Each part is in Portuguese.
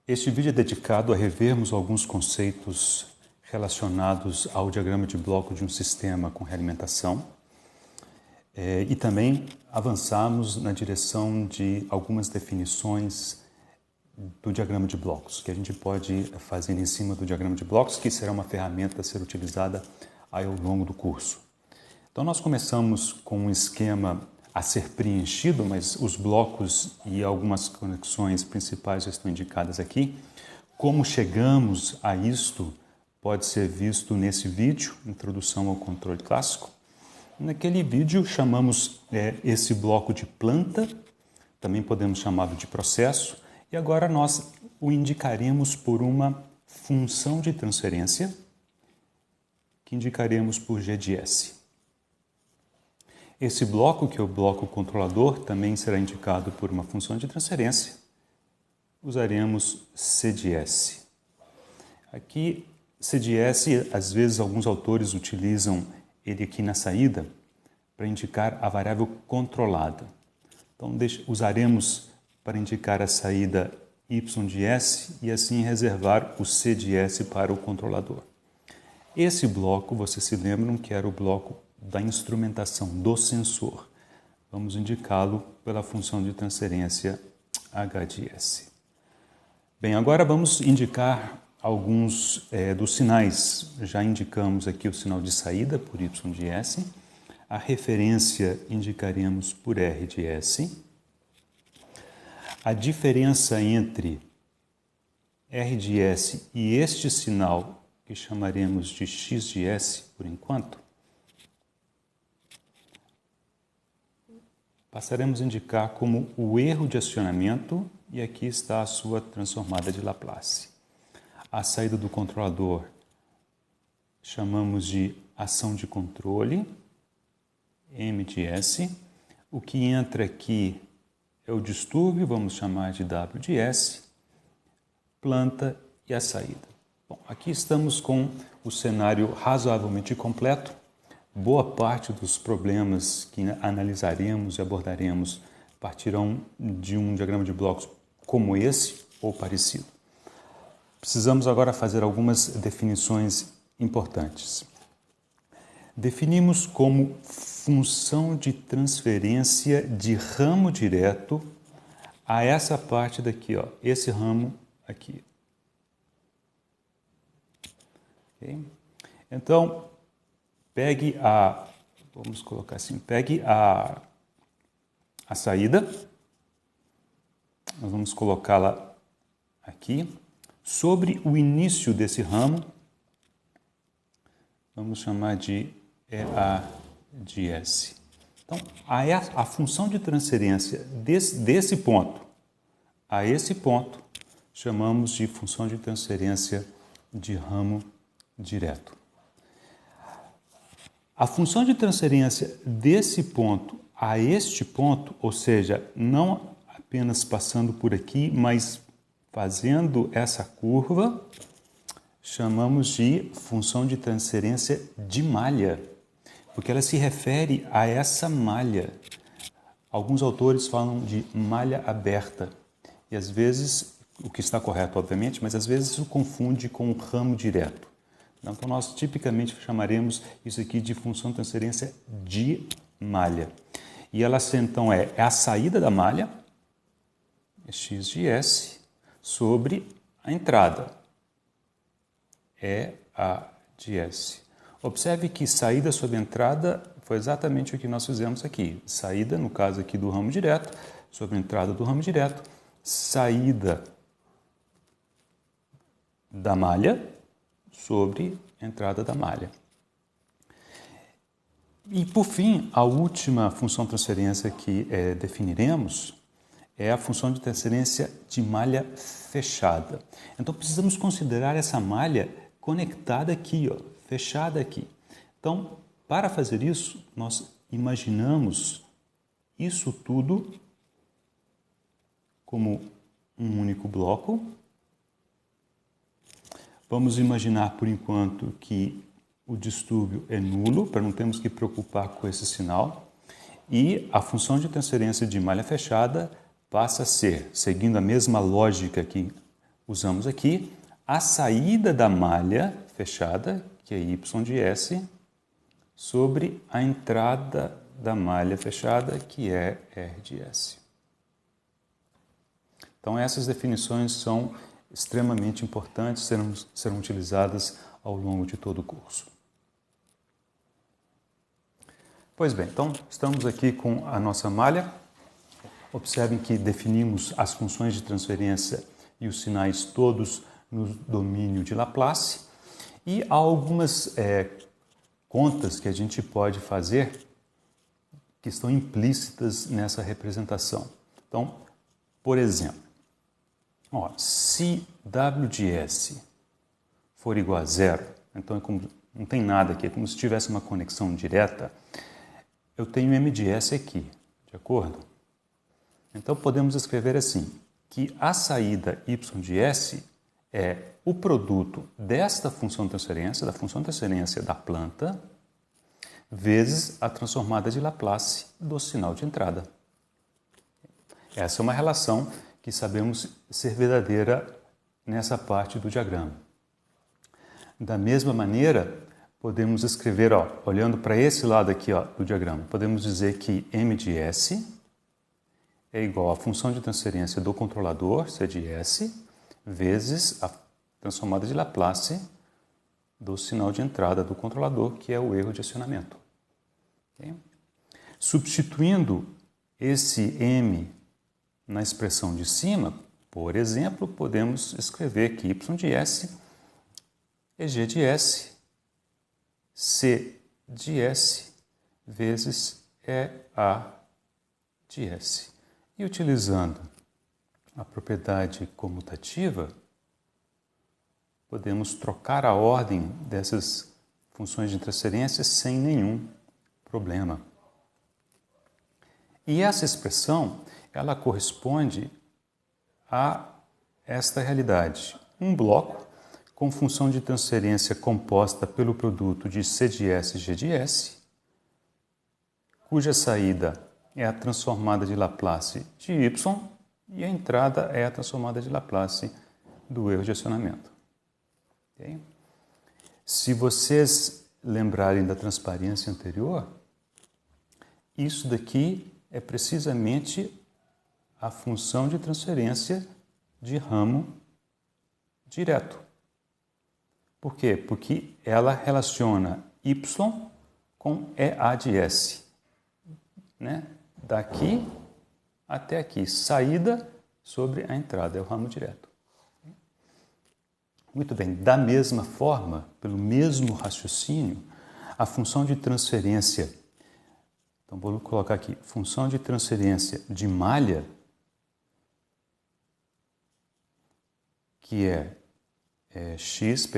Este vídeo é dedicado a revermos alguns conceitos relacionados ao diagrama de bloco de um sistema com realimentação e também avançarmos na direção de algumas definições do diagrama de blocos, que a gente pode fazer em cima do diagrama de blocos, que será uma ferramenta a ser utilizada ao longo do curso. Então nós começamos com um esquema a ser preenchido, mas os blocos e algumas conexões principais já estão indicadas aqui. Como chegamos a isto pode ser visto nesse vídeo, Introdução ao Controle Clássico. Naquele vídeo chamamos esse bloco de planta, também podemos chamá-lo de processo, e agora nós o indicaremos por uma função de transferência, que indicaremos por G de S. Esse bloco, que é o bloco controlador, também será indicado por uma função de transferência. Usaremos C de S. Aqui, C de S, às vezes alguns autores utilizam ele aqui na saída para indicar a variável controlada. Então, usaremos para indicar a saída Y de S e assim reservar o C de S para o controlador. Esse bloco, vocês se lembram que era o bloco da instrumentação do sensor. Vamos indicá-lo pela função de transferência H de S. Bem, agora vamos indicar alguns dos sinais. Já indicamos aqui o sinal de saída por Y de S. A referência indicaremos por R de S. A diferença entre R de S e este sinal, que chamaremos de X de S por enquanto, passaremos a indicar como o erro de acionamento, e aqui está a sua transformada de Laplace. A saída do controlador chamamos de ação de controle, M de S. O que entra aqui é o distúrbio, vamos chamar de W de S, planta e a saída. Bom, aqui estamos com o cenário razoavelmente completo. Boa parte dos problemas que analisaremos e abordaremos partirão de um diagrama de blocos como esse ou parecido. Precisamos agora fazer algumas definições importantes. Definimos como função de transferência de ramo direto a essa parte daqui, ó, esse ramo aqui. Okay? Então, vamos colocar assim, pegue a saída, nós vamos colocá-la aqui, sobre o início desse ramo, vamos chamar de EA de S. Então, a função de transferência desse ponto a esse ponto, chamamos de função de transferência de ramo direto. A função de transferência desse ponto a este ponto, ou seja, não apenas passando por aqui, mas fazendo essa curva, chamamos de função de transferência de malha, porque ela se refere a essa malha. Alguns autores falam de malha aberta, e às vezes, o que está correto, obviamente, mas às vezes isso confunde com o ramo direto. Então, nós tipicamente chamaremos isso aqui de função de transferência de malha. E ela, então, é a saída da malha, X de S, sobre a entrada, EA de S. Observe que saída sobre entrada foi exatamente o que nós fizemos aqui. Saída, no caso aqui do ramo direto, sobre a entrada do ramo direto, saída da malha, sobre a entrada da malha. E, por fim, a última função de transferência que definiremos é a função de transferência de malha fechada. Então, precisamos considerar essa malha conectada aqui, ó, fechada aqui. Então, para fazer isso, nós imaginamos isso tudo como um único bloco. Vamos imaginar, por enquanto, que o distúrbio é nulo, para não termos que preocupar com esse sinal. E a função de transferência de malha fechada passa a ser, seguindo a mesma lógica que usamos aqui a saída da malha fechada, que é y de S, sobre a entrada da malha fechada, que é R de S. Então, essas definições são extremamente importantes, serão utilizadas ao longo de todo o curso. Pois bem, então estamos aqui com a nossa malha. Observem que definimos as funções de transferência e os sinais todos no domínio de Laplace. E há algumas contas que a gente pode fazer que estão implícitas nessa representação. Então, por exemplo, se W de S for igual a zero, então não tem nada aqui, é como se tivesse uma conexão direta, eu tenho M de S aqui, de acordo? Então podemos escrever assim, que a saída y de S é o produto desta função de transferência, da função de transferência da planta, vezes a transformada de Laplace do sinal de entrada. Essa é uma relação que sabemos ser verdadeira nessa parte do diagrama. Da mesma maneira, podemos escrever, olhando para esse lado aqui do diagrama, podemos dizer que M de S é igual à função de transferência do controlador, C de S, vezes a transformada de Laplace do sinal de entrada do controlador, que é o erro de acionamento. Okay? Substituindo esse M na expressão de cima, por exemplo, podemos escrever que y de S é G de S, C de S, vezes EA de S. E utilizando a propriedade comutativa, podemos trocar a ordem dessas funções de transferência sem nenhum problema. E essa expressão, ela corresponde a esta realidade. Um bloco com função de transferência composta pelo produto de C de S e G de S, cuja saída é a transformada de Laplace de Y e a entrada é a transformada de Laplace do erro de acionamento. Okay? Se vocês lembrarem da transparência anterior, isso daqui é precisamente a função de transferência de ramo direto. Por quê? Porque ela relaciona Y com EA de S. Né? Daqui até aqui, saída sobre a entrada, é o ramo direto. Muito bem, da mesma forma, pelo mesmo raciocínio, a função de transferência, então vou colocar aqui, função de transferência de malha, que é x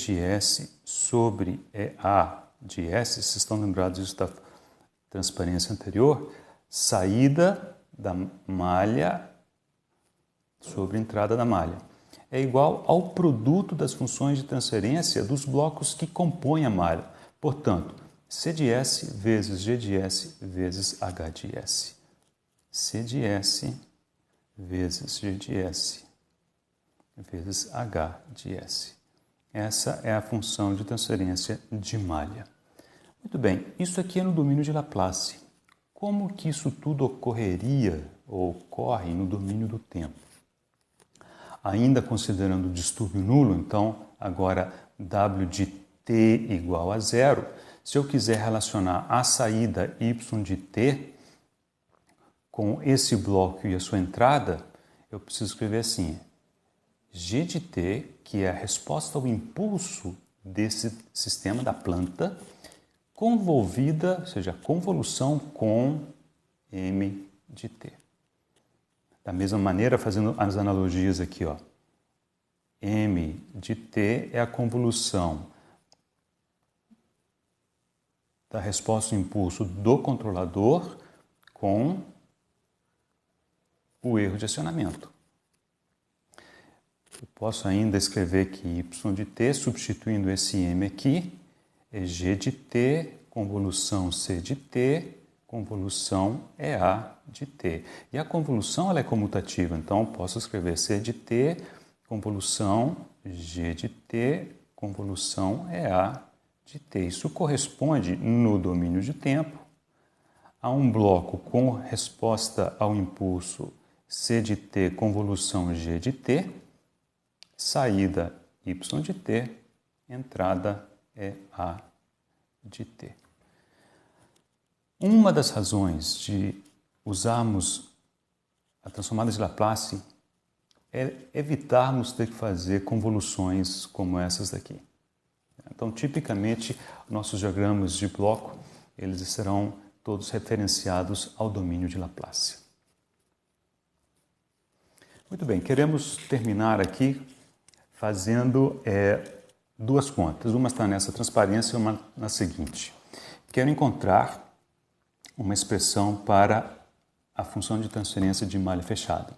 de S sobre EA de S, vocês estão lembrados disso da transparência anterior, saída da malha sobre a entrada da malha. É igual ao produto das funções de transferência dos blocos que compõem a malha. Portanto, C de S vezes G de S vezes H de S. C de S vezes G de S vezes H de S. Essa é a função de transferência de malha. Muito bem, isso aqui é no domínio de Laplace. Como que isso tudo ocorreria ou ocorre no domínio do tempo? Ainda considerando o distúrbio nulo, então agora W de t igual a zero, se eu quiser relacionar a saída y de t com esse bloco e a sua entrada, eu preciso escrever assim, g de t, que é a resposta ao impulso desse sistema da planta, convolvida, ou seja, convolução com m de t. Da mesma maneira, fazendo as analogias aqui, m de t é a convolução da resposta ao impulso do controlador com o erro de acionamento. Eu posso ainda escrever que y de t, substituindo esse m aqui, é g de t, convolução c de t, convolução EA de t. E a convolução ela é comutativa, então posso escrever C de t, convolução G de t, convolução EA de t. Isso corresponde, no domínio de tempo, a um bloco com resposta ao impulso C de t, convolução G de t, saída Y de t, entrada EA de t. Uma das razões de usarmos a transformada de Laplace é evitarmos ter que fazer convoluções como essas daqui. Então, tipicamente, nossos diagramas de bloco, eles serão todos referenciados ao domínio de Laplace. Muito bem, queremos terminar aqui fazendo duas contas. Uma está nessa transparência e uma na seguinte. Quero encontrar uma expressão para a função de transferência de malha fechada.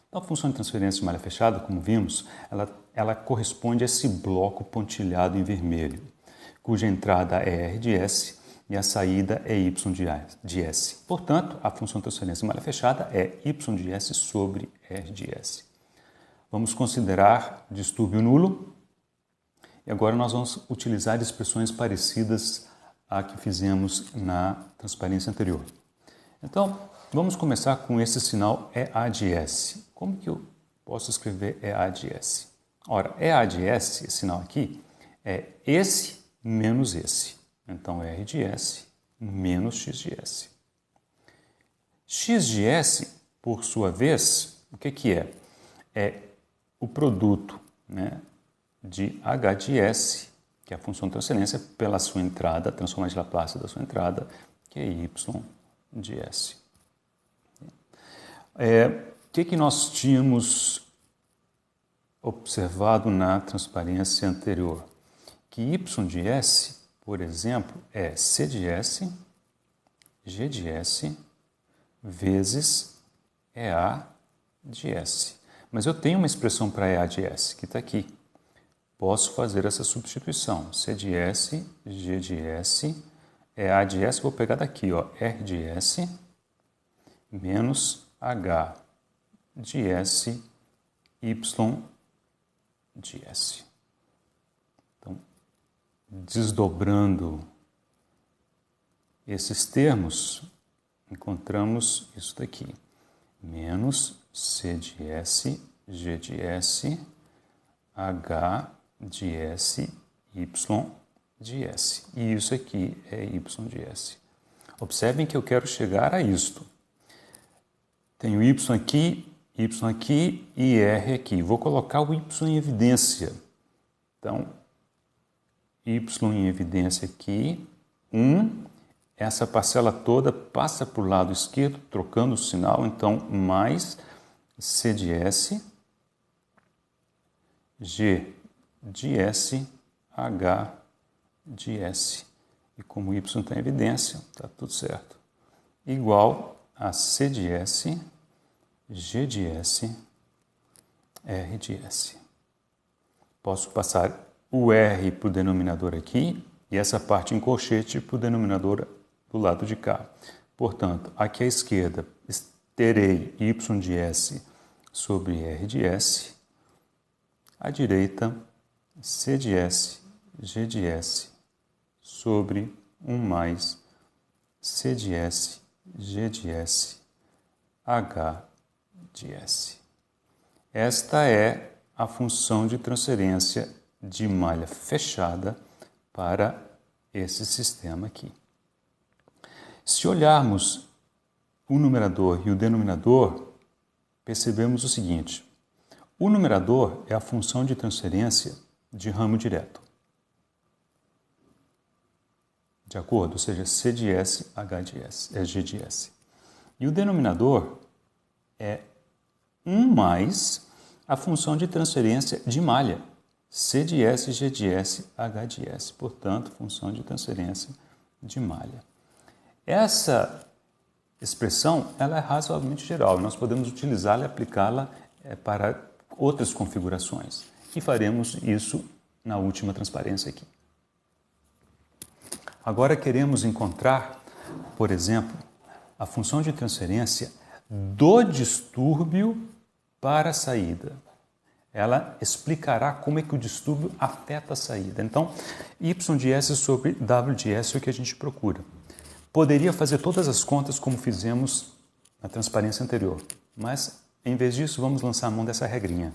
Então, a função de transferência de malha fechada, como vimos, ela corresponde a esse bloco pontilhado em vermelho, cuja entrada é R de S e a saída é Y de S. Portanto, a função de transferência de malha fechada é Y de S sobre R de S. Vamos considerar distúrbio nulo e agora nós vamos utilizar expressões parecidas a que fizemos na transparência anterior. Então, vamos começar com esse sinal EA de S. Como que eu posso escrever EA de S? Ora, EA de S, esse sinal aqui, é esse menos esse. Então, R de S menos X de S. X de S, por sua vez, o que é? É o produto, né, de H de S, que é a função de transferência, pela sua entrada, transformada de Laplace da sua entrada, que é Y de S. O que nós tínhamos observado na transparência anterior? Que Y de S, por exemplo, é C de S, G de S, vezes EA de S. Mas eu tenho uma expressão para EA de S, que está aqui. Posso fazer essa substituição. C de S, G de S, EA de S, vou pegar daqui, ó, R de S, menos H de S, Y de S. Então, desdobrando esses termos, encontramos isso daqui. Menos C de S, G de S, H de S, Y de S. E isso aqui é Y de S. Observem que eu quero chegar a isto. Tenho Y aqui e R aqui. Vou colocar o Y em evidência. Então, Y em evidência aqui. Essa parcela toda passa para o lado esquerdo, trocando o sinal. Então, mais C de S, G de S, H de S. E como Y está em evidência, está tudo certo. Igual a C de S, G de S, R de S. Posso passar o R para o denominador aqui e essa parte em colchete para o denominador do lado de cá. Portanto, aqui à esquerda terei Y de S sobre R de S. À direita, C de S, G de S sobre 1 mais C de S, G de S, H de S. Esta é a função de transferência de malha fechada para esse sistema aqui. Se olharmos o numerador e o denominador, percebemos o seguinte. O numerador é a função de transferência de ramo direto. De acordo? Ou seja, C de S, H de S, é G de S. E o denominador é 1 mais a função de transferência de malha. C de S, G de S, H de S. Portanto, função de transferência de malha. Essa expressão ela é razoavelmente geral. Nós podemos utilizá-la e aplicá-la para outras configurações. E faremos isso na última transparência aqui. Agora queremos encontrar, por exemplo, a função de transferência do distúrbio para a saída. Ela explicará como é que o distúrbio afeta a saída. Então, y de S sobre w de S é o que a gente procura. Poderia fazer todas as contas como fizemos na transparência anterior, mas, em vez disso, vamos lançar a mão dessa regrinha.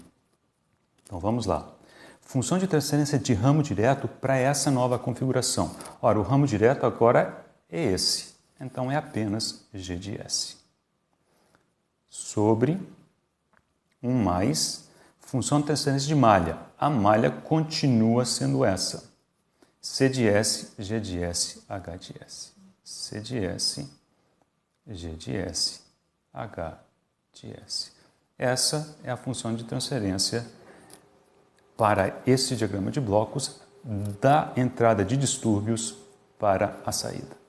Então, vamos lá. Função de transferência de ramo direto para essa nova configuração. Ora, o ramo direto agora é esse. Então, é apenas g de S. Sobre 1 mais função de transferência de malha. A malha continua sendo essa. C de S, G de S, H de S. C de S, G de S, H de S. Essa é a função de transferência para esse diagrama de blocos da entrada de distúrbios para a saída.